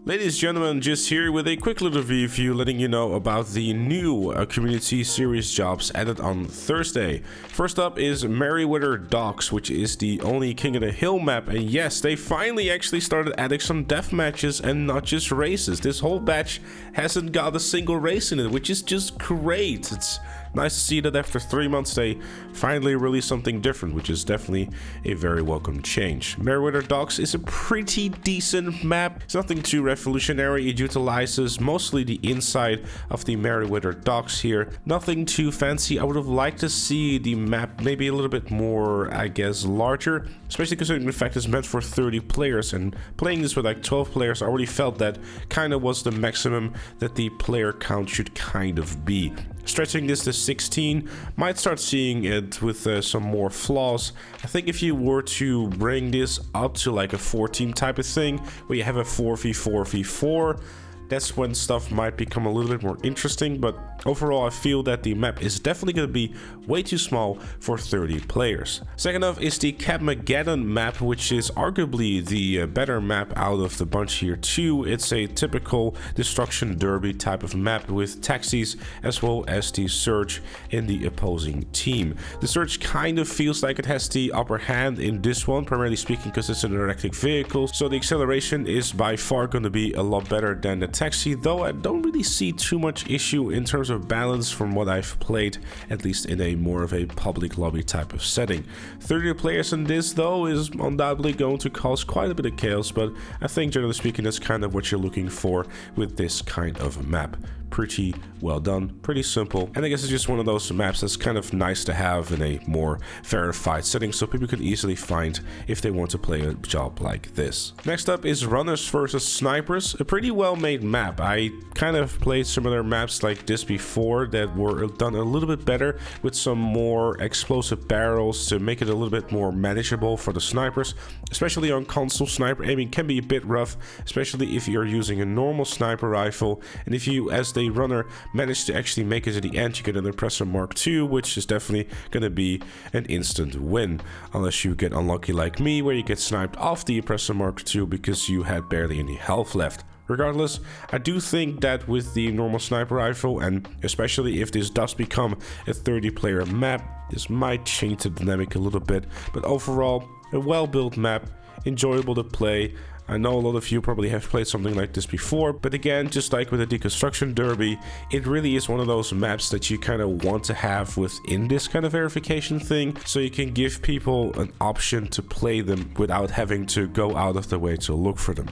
Ladies and gentlemen, just here with a quick little review letting you know about the new community series jobs added on Thursday. First up is Merryweather Docks, which is the only King of the Hill map, and yes, they finally actually started adding some death matches and not just races. This whole batch hasn't got a single race in it, which is just great. It's nice to see that after 3 months they finally released something different, which is definitely a very welcome change. Merryweather Docks is a pretty decent map. It's nothing too revolutionary. It utilizes mostly the inside of the Merryweather Docks here. Nothing too fancy. I would have liked to see the map maybe a little bit more, I guess, larger, especially considering the fact it's meant for 30 players, and playing this with like 12 players, I already felt that kind of was the maximum that the player count should kind of be. Stretching this to 16, might start seeing it with some more flaws. I think if you were to bring this up to like a 14 type of thing, where you have a 4v4v4, that's when stuff might become a little bit more interesting, but overall I feel that the map is definitely going to be way too small for 30 players. Second up is the Gtamen map, which is arguably the better map out of the bunch here too. It's a typical destruction derby type of map with taxis as well as the Surge in the opposing team. The Surge kind of feels like it has the upper hand in this one, primarily speaking because it's an electric vehicle, so the acceleration is by far going to be a lot better than the taxi, though I don't really see too much issue in terms of balance from what I've played, at least in a more of a public lobby type of setting. 30 players in this though is undoubtedly going to cause quite a bit of chaos, but I think generally speaking that's kind of what you're looking for with this kind of map. Pretty well done, pretty simple, and I guess it's just one of those maps that's kind of nice to have in a more verified setting so people can easily find if they want to play a job like this. Next up is Runners versus Snipers, a pretty well made map. I kind of played similar maps like this before that were done a little bit better with some more explosive barrels to make it a little bit more manageable for the snipers, especially on console. Sniper aiming can be a bit rough, especially if you're using a normal sniper rifle, and if you as the runner manage to actually make it to the end, you get an Oppressor Mark II, which is definitely going to be an instant win, unless you get unlucky like me where you get sniped off the Oppressor Mark II because you had barely any health left. Regardless, I do think that with the normal sniper rifle, and especially if this does become a 30-player map, this might change the dynamic a little bit, but overall a well-built map, enjoyable to play. I know a lot of you probably have played something like this before, but again, just like with the Deconstruction Derby, it really is one of those maps that you kind of want to have within this kind of verification thing, so you can give people an option to play them without having to go out of the way to look for them.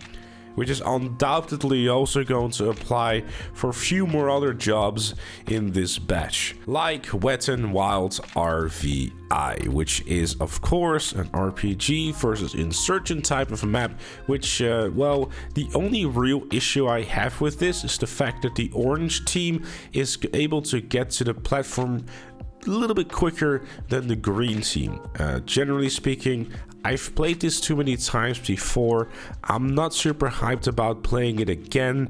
Which is undoubtedly also going to apply for a few more other jobs in this batch, like Wet n Wild RVI, which is of course an RPG versus Insurgent type of a map, which, well, the only real issue I have with this is the fact that the orange team is able to get to the platform a little bit quicker than the green team. Generally speaking, I've played this too many times before. I'm not super hyped about playing it again.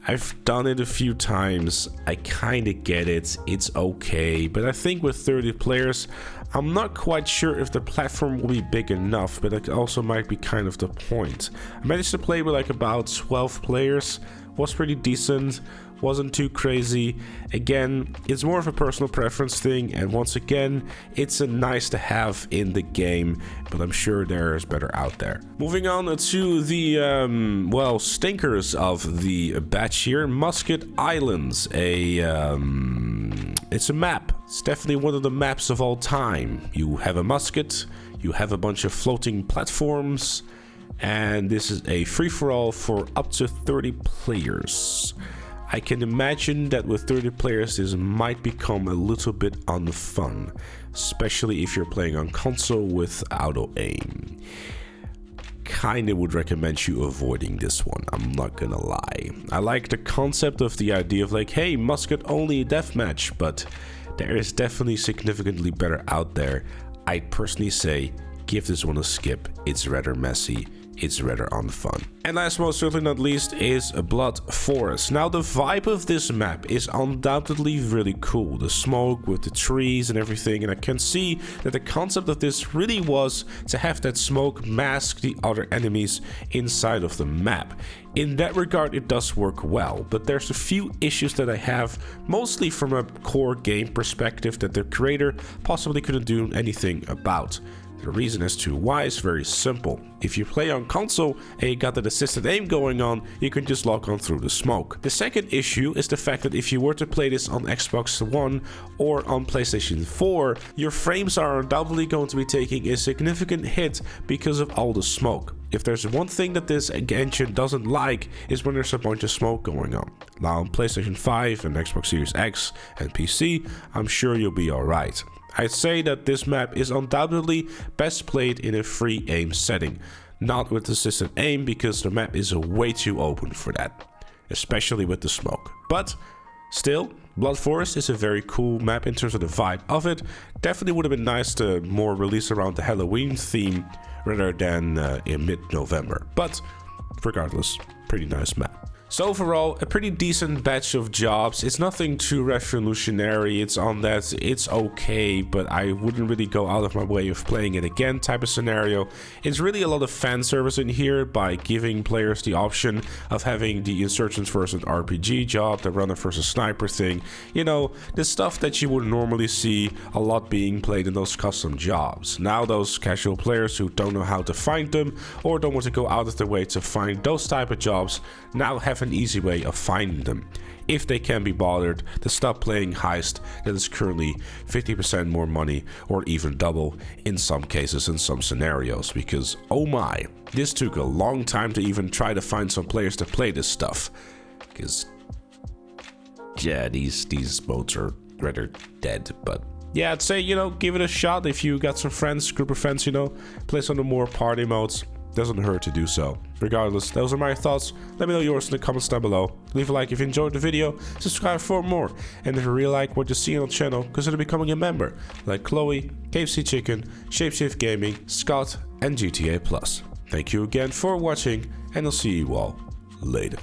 I've done it a few times. I kind of get it. It's okay. But I think with 30 players, I'm not quite sure if the platform will be big enough, but that also might be kind of the point. I managed to play with like about 12 players. Was pretty decent. Wasn't too crazy. Again, it's more of a personal preference thing, and once again, it's a nice to have in the game, but I'm sure there's better out there. Moving on to the well, stinkers of the batch here. Musket Islands, it's a map. It's definitely one of the maps of all time. You have a musket, you have a bunch of floating platforms, and this is a free-for-all for up to 30 players. I can imagine that with 30 players this might become a little bit unfun, especially if you're playing on console with auto aim. Kinda would recommend you avoiding this one, I'm not gonna lie. I like the concept of the idea of like, hey, musket only deathmatch, but there is definitely significantly better out there. I'd personally say give this one a skip. It's rather messy, it's rather unfun. And last but certainly not least is Blood Forest. Now the vibe of this map is undoubtedly really cool. The smoke with the trees and everything, and I can see that the concept of this really was to have that smoke mask the other enemies inside of the map. In that regard it does work well, but there's a few issues that I have, mostly from a core game perspective that the creator possibly couldn't do anything about. The reason as to why is very simple. If you play on console and you got that assisted aim going on, you can just lock on through the smoke. The second issue is the fact that if you were to play this on Xbox One or on PlayStation 4, your frames are undoubtedly going to be taking a significant hit because of all the smoke. If there's one thing that this engine doesn't like, is when there's a bunch of smoke going on. Now on PlayStation 5 and Xbox Series X and PC, I'm sure you'll be alright. I'd say that this map is undoubtedly best played in a free aim setting, not with assisted aim, because the map is way too open for that, especially with the smoke. But still, Blood Forest is a very cool map in terms of the vibe of it. Definitely would have been nice to more release around the Halloween theme rather than in mid-November. But regardless, pretty nice map. So overall, a pretty decent batch of jobs. It's nothing too revolutionary. It's on that, it's okay, but I wouldn't really go out of my way of playing it again type of scenario. It's really a lot of fan service in here by giving players the option of having the Insurgents versus RPG job, the Runner versus Sniper thing. You know, the stuff that you would normally see a lot being played in those custom jobs. Now those casual players who don't know how to find them or don't want to go out of their way to find those type of jobs now have an easy way of finding them, if they can be bothered to stop playing heist that is currently 50% more money or even double in some cases in some scenarios, because oh my, this took a long time to even try to find some players to play this stuff, because yeah, these modes are rather dead. But yeah, I'd say, you know, give it a shot if you got some friends, group of friends, you know, play some of the more party modes. Doesn't hurt to do so. Regardless, those are my thoughts. Let me know yours in the comments down below. Leave a like if you enjoyed the video, subscribe for more, and if you really like what you see on the channel, consider becoming a member, like Chloe, KFC Chicken, Shapeshift Gaming, Scott, and GTA Plus. Thank you again for watching, and I'll see you all later.